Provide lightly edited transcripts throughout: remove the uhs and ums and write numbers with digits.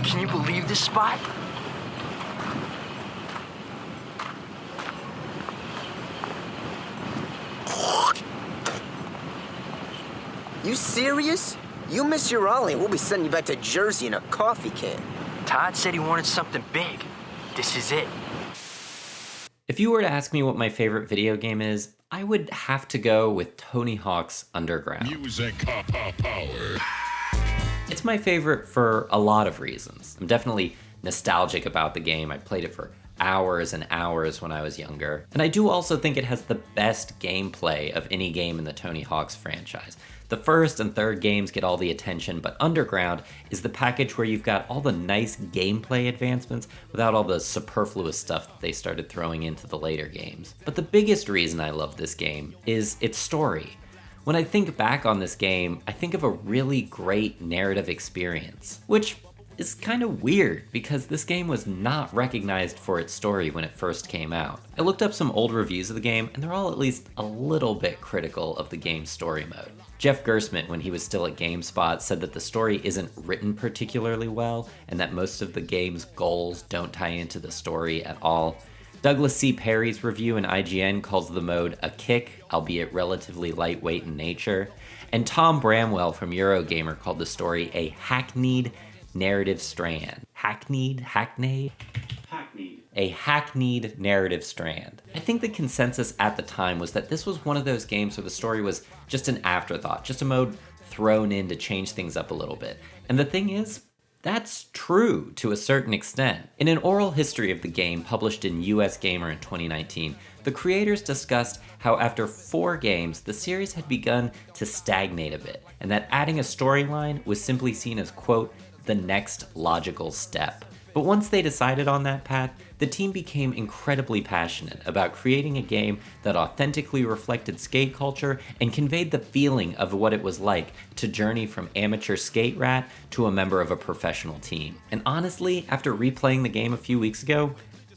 Can you believe this spot? You serious? You miss your Ollie and we'll be sending you back to Jersey in a coffee can. Todd said he wanted something big. This is it. If you were to ask me what my favorite video game is, I would have to go with Tony Hawk's Underground. Music power. It's my favorite for a lot of reasons. I'm definitely nostalgic about the game. I played it for hours and hours when I was younger. And I do also think it has the best gameplay of any game in the Tony Hawk's franchise. The first and third games get all the attention, but Underground is the package where you've got all the nice gameplay advancements without all the superfluous stuff that they started throwing into the later games. But the biggest reason I love this game is its story. When I think back on this game, I think of a really great narrative experience, which is kind of weird because this game was not recognized for its story when it first came out. I looked up some old reviews of the game, and they're all at least a little bit critical of the game's story mode. Jeff Gersman, when he was still at GameSpot, said that the story isn't written particularly well, and that most of the game's goals don't tie into the story at all. Douglas C. Perry's review in IGN calls the mode a kick, albeit relatively lightweight in nature. And Tom Bramwell from Eurogamer called the story a hackneyed narrative strand. Hackneyed? A hackneyed narrative strand. I think the consensus at the time was that this was one of those games where the story was just an afterthought, just a mode thrown in to change things up a little bit. And the thing is, that's true to a certain extent. In an oral history of the game published in US Gamer in 2019, the creators discussed how after 4 games, the series had begun to stagnate a bit, and that adding a storyline was simply seen as, quote, the next logical step. But once they decided on that path, the team became incredibly passionate about creating a game that authentically reflected skate culture and conveyed the feeling of what it was like to journey from amateur skate rat to a member of a professional team. And honestly, after replaying the game a few weeks ago,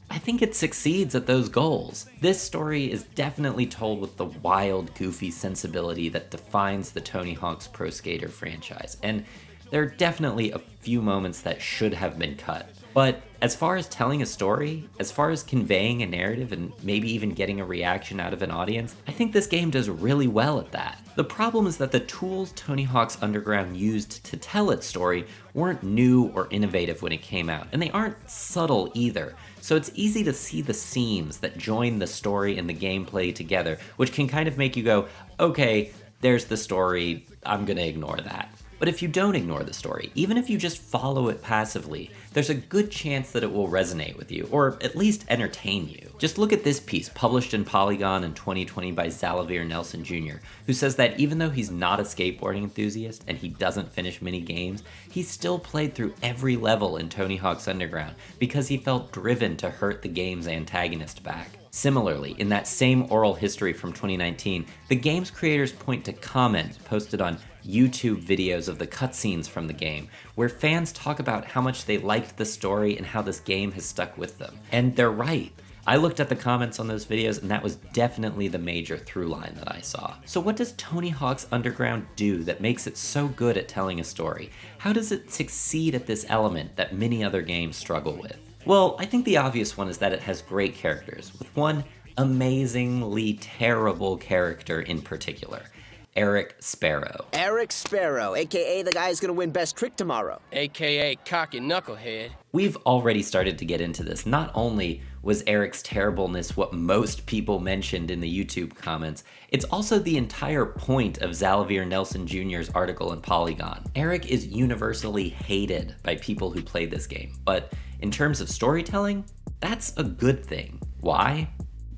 I think it succeeds at those goals. This story is definitely told with the wild, goofy sensibility that defines the Tony Hawk's Pro Skater franchise, and there are definitely a few moments that should have been cut. But as far as telling a story, as far as conveying a narrative and maybe even getting a reaction out of an audience, I think this game does really well at that. The problem is that the tools Tony Hawk's Underground used to tell its story weren't new or innovative when it came out, and they aren't subtle either. So it's easy to see the seams that join the story and the gameplay together, which can kind of make you go, okay, there's the story, I'm gonna ignore that. But if you don't ignore the story, even if you just follow it passively, there's a good chance that it will resonate with you, or at least entertain you. Just look at this piece published in Polygon in 2020 by Xalavier Nelson Jr., who says that even though he's not a skateboarding enthusiast and he doesn't finish many games, he still played through every level in Tony Hawk's Underground because he felt driven to hurt the game's antagonist back. Similarly, in that same oral history from 2019, the game's creators point to comments posted on YouTube videos of the cutscenes from the game, where fans talk about how much they liked the story and how this game has stuck with them. And they're right. I looked at the comments on those videos, and that was definitely the major through line that I saw. So what does Tony Hawk's Underground do that makes it so good at telling a story? How does it succeed at this element that many other games struggle with? Well, I think the obvious one is that it has great characters, with one amazingly terrible character in particular. Eric Sparrow. Eric Sparrow, aka the guy who's gonna win Best Trick tomorrow. AKA cocky knucklehead. We've already started to get into this. Not only was Eric's terribleness what most people mentioned in the YouTube comments, it's also the entire point of Xalavier Nelson Jr.'s article in Polygon. Eric is universally hated by people who play this game, but in terms of storytelling, that's a good thing. Why?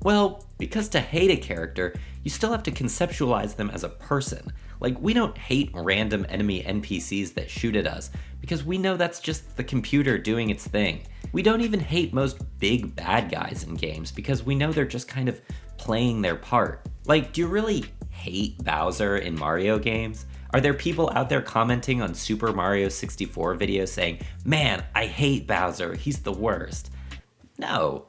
Well, because to hate a character, you still have to conceptualize them as a person. Like, we don't hate random enemy NPCs that shoot at us, because we know that's just the computer doing its thing. We don't even hate most big bad guys in games, because we know they're just kind of playing their part. Like, do you really hate Bowser in Mario games? Are there people out there commenting on Super Mario 64 videos saying, man, I hate Bowser, he's the worst? No.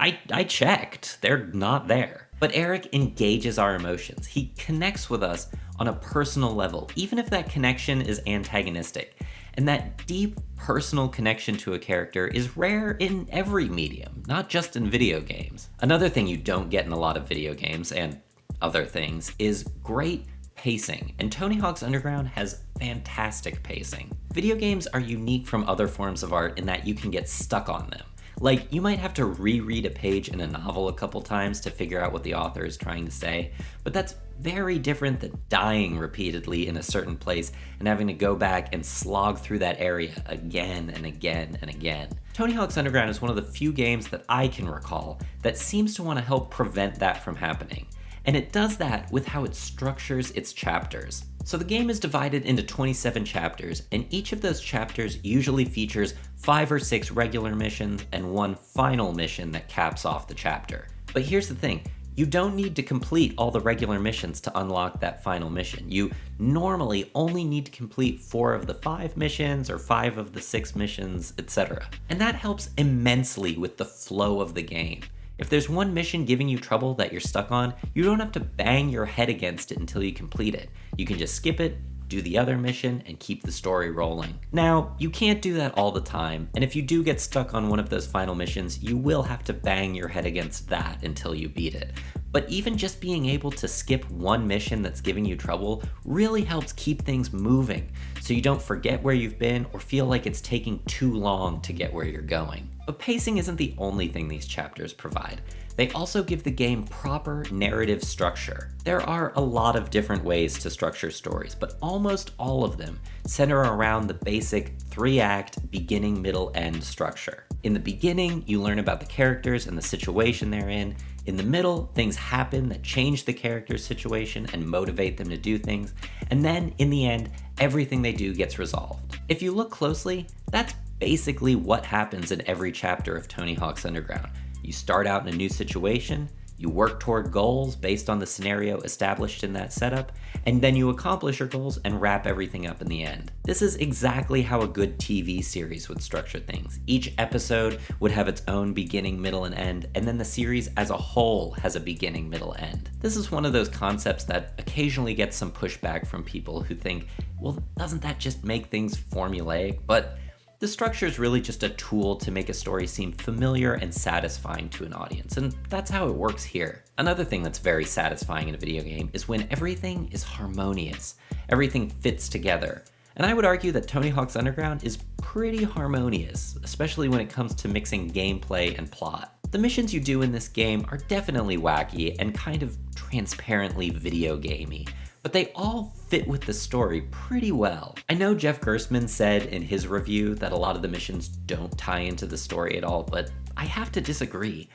I checked, they're not there. But Eric engages our emotions. He connects with us on a personal level, even if that connection is antagonistic. And that deep personal connection to a character is rare in every medium, not just in video games. Another thing you don't get in a lot of video games, and other things, is great pacing, and Tony Hawk's Underground has fantastic pacing. Video games are unique from other forms of art in that you can get stuck on them. Like, you might have to reread a page in a novel a couple times to figure out what the author is trying to say, but that's very different than dying repeatedly in a certain place and having to go back and slog through that area again and again and again. Tony Hawk's Underground is one of the few games that I can recall that seems to want to help prevent that from happening. And it does that with how it structures its chapters. So the game is divided into 27 chapters, and each of those chapters usually features 5 or 6 regular missions and one final mission that caps off the chapter. But here's the thing, you don't need to complete all the regular missions to unlock that final mission. You normally only need to complete 4 of the 5 missions or 5 of the 6 missions, etc. And that helps immensely with the flow of the game. If there's one mission giving you trouble that you're stuck on, you don't have to bang your head against it until you complete it. You can just skip it, do the other mission, and keep the story rolling. Now, you can't do that all the time, and if you do get stuck on one of those final missions, you will have to bang your head against that until you beat it. But even just being able to skip one mission that's giving you trouble really helps keep things moving, so you don't forget where you've been or feel like it's taking too long to get where you're going. But pacing isn't the only thing these chapters provide. They also give the game proper narrative structure. There are a lot of different ways to structure stories, but almost all of them center around the basic 3-act beginning, middle, end structure. In the beginning, you learn about the characters and the situation they're in. In the middle, things happen that change the character's situation and motivate them to do things. And then, in the end, everything they do gets resolved. If you look closely, that's basically what happens in every chapter of Tony Hawk's Underground. You start out in a new situation, you work toward goals based on the scenario established in that setup, and then you accomplish your goals and wrap everything up in the end. This is exactly how a good TV series would structure things. Each episode would have its own beginning, middle, and end, and then the series as a whole has a beginning, middle, end. This is one of those concepts that occasionally gets some pushback from people who think, well, doesn't that just make things formulaic? But the structure is really just a tool to make a story seem familiar and satisfying to an audience, and that's how it works here. Another thing that's very satisfying in a video game is when everything is harmonious, everything fits together. And I would argue that Tony Hawk's Underground is pretty harmonious, especially when it comes to mixing gameplay and plot. The missions you do in this game are definitely wacky and kind of transparently video gamey, but they all fit with the story pretty well. I know Jeff Gerstmann said in his review that a lot of the missions don't tie into the story at all, but I have to disagree.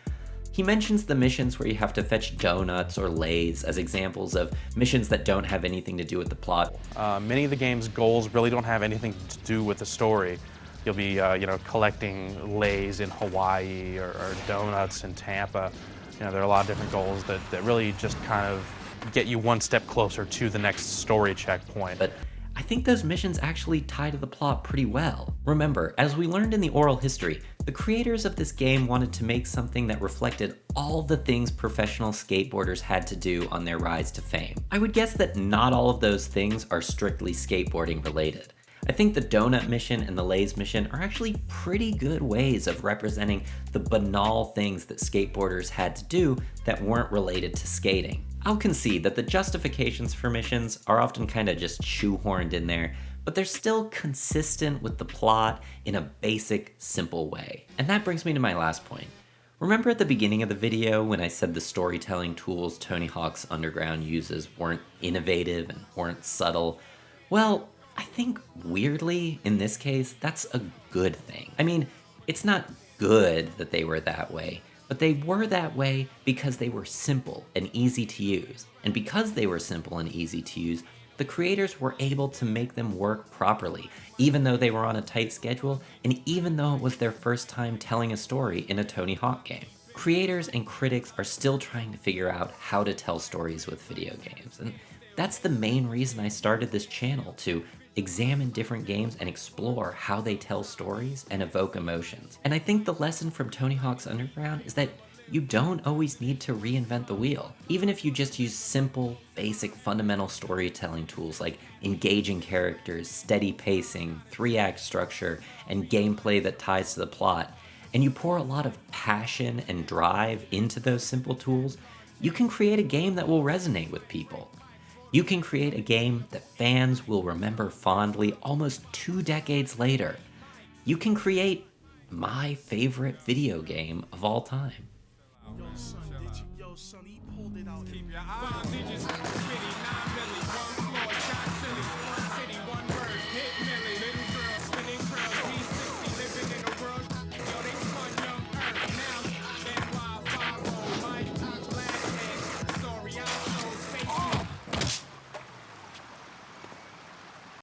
He mentions the missions where you have to fetch donuts or Lays as examples of missions that don't have anything to do with the plot. Many of the game's goals really don't have anything to do with the story. You'll be, collecting Lays in Hawaii or donuts in Tampa. There are a lot of different goals that really just kind of get you one step closer to the next story checkpoint. But I think those missions actually tie to the plot pretty well. Remember, as we learned in the oral history, the creators of this game wanted to make something that reflected all the things professional skateboarders had to do on their rise to fame. I would guess that not all of those things are strictly skateboarding related. I think the donut mission and the Lays mission are actually pretty good ways of representing the banal things that skateboarders had to do that weren't related to skating. I'll concede that the justifications for missions are often kind of just shoehorned in there, but they're still consistent with the plot in a basic, simple way. And that brings me to my last point. Remember at the beginning of the video when I said the storytelling tools Tony Hawk's Underground uses weren't innovative and weren't subtle? Well, I think weirdly, in this case, that's a good thing. I mean, it's not good that they were that way, but they were that way because they were simple and easy to use. And because they were simple and easy to use, the creators were able to make them work properly, even though they were on a tight schedule, and even though it was their first time telling a story in a Tony Hawk game. Creators and critics are still trying to figure out how to tell stories with video games, and that's the main reason I started this channel, to examine different games and explore how they tell stories and evoke emotions. And I think the lesson from Tony Hawk's Underground is that you don't always need to reinvent the wheel. Even if you just use simple, basic, fundamental storytelling tools like engaging characters, steady pacing, 3-act structure, and gameplay that ties to the plot, and you pour a lot of passion and drive into those simple tools, you can create a game that will resonate with people. You can create a game that fans will remember fondly almost 2 decades later. You can create my favorite video game of all time.